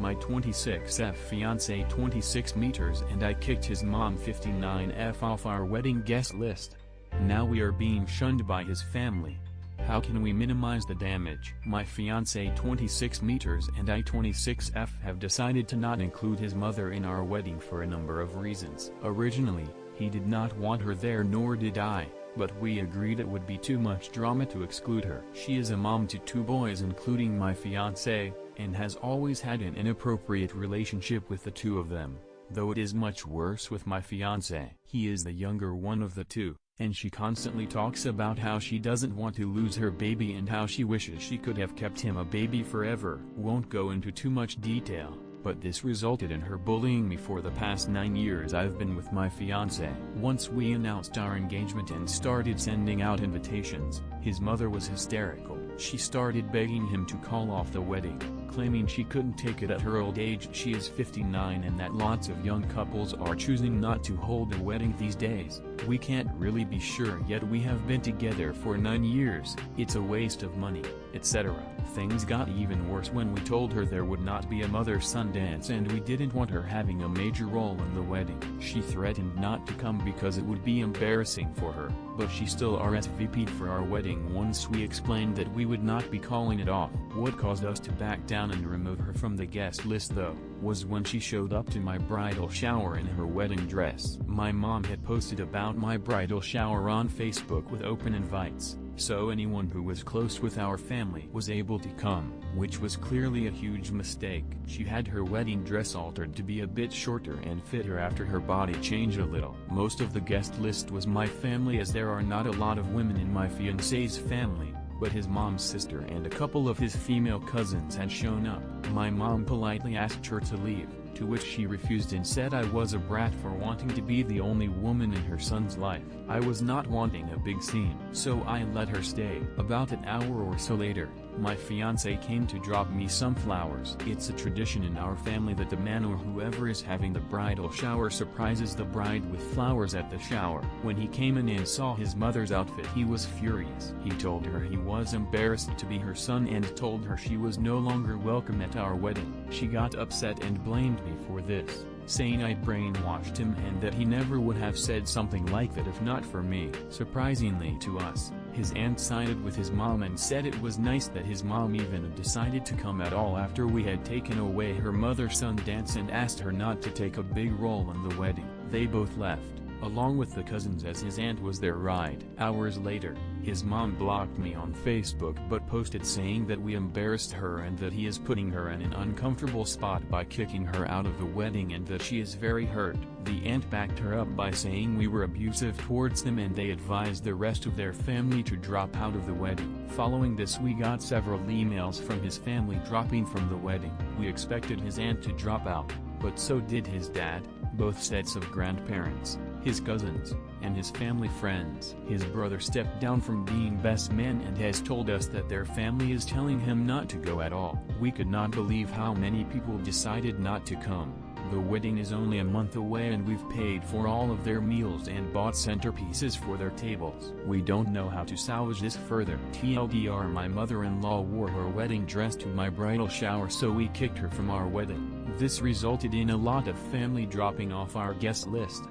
my 26F fiancé 26 meters and I kicked his mom 59F off our wedding guest list. Now we are being shunned by his family. How can we minimize the damage? My fiancé 26 meters and I 26F have decided to not include his mother in our wedding for a number of reasons. Originally, he did not want her there, nor did I, but we agreed it would be too much drama to exclude her. She is a mom to 2 boys including my fiancé, and has always had an inappropriate relationship with the 2 of them, though it is much worse with my fiancé. He is the younger one of the 2. And she constantly talks about how she doesn't want to lose her baby and how she wishes she could have kept him a baby forever. Won't go into too much detail, but this resulted in her bullying me for the past 9 years I've been with my fiancé. Once we announced our engagement and started sending out invitations, his mother was hysterical. She started begging him to call off the wedding, claiming she couldn't take it at her old age. She is 59 and that lots of young couples are choosing not to hold a wedding these days. We can't really be sure yet, we have been together for 9 years, it's a waste of money, etc. Things got even worse when we told her there would not be a mother-son dance and we didn't want her having a major role in the wedding. She threatened not to come because it would be embarrassing for her, but she still RSVP'd for our wedding. Once we explained that we would not be calling it off. What caused us to back down and remove her from the guest list though, was when she showed up to my bridal shower in her wedding dress. My mom had posted about my bridal shower on Facebook with open invites, so anyone who was close with our family was able to come, which was clearly a huge mistake. She had her wedding dress altered to be a bit shorter and fit her after her body changed a little. Most of the guest list was my family, as there are not a lot of women in my fiancé's family, but his mom's sister and a couple of his female cousins had shown up. My mom politely asked her to leave, to which she refused and said I was a brat for wanting to be the only woman in her son's life. I was not wanting a big scene, so I let her stay. About an hour or so later, my fiancé came to drop me some flowers. It's a tradition in our family that the man or whoever is having the bridal shower surprises the bride with flowers at the shower. When he came in and saw his mother's outfit, he was furious. He told her he was embarrassed to be her son and told her she was no longer welcome at our wedding. She got upset and blamed me for this, saying I brainwashed him and that he never would have said something like that if not for me. Surprisingly to us, his aunt sided with his mom and said it was nice that his mom even decided to come at all after we had taken away her mother-son dance and asked her not to take a big role in the wedding. They both left, along with the cousins, as his aunt was their ride. Hours later, his mom blocked me on Facebook but posted saying that we embarrassed her and that he is putting her in an uncomfortable spot by kicking her out of the wedding and that she is very hurt. The aunt backed her up by saying we were abusive towards them and they advised the rest of their family to drop out of the wedding. Following this, we got several emails from his family dropping from the wedding. We expected his aunt to drop out, but so did his dad, both sets of grandparents, his cousins, and his family friends. His brother stepped down from being best man and has told us that their family is telling him not to go at all. We could not believe how many people decided not to come. The wedding is only a month away and we've paid for all of their meals and bought centerpieces for their tables. We don't know how to salvage this further. TLDR, my mother-in-law wore her wedding dress to my bridal shower, so we kicked her from our wedding. This resulted in a lot of family dropping off our guest list.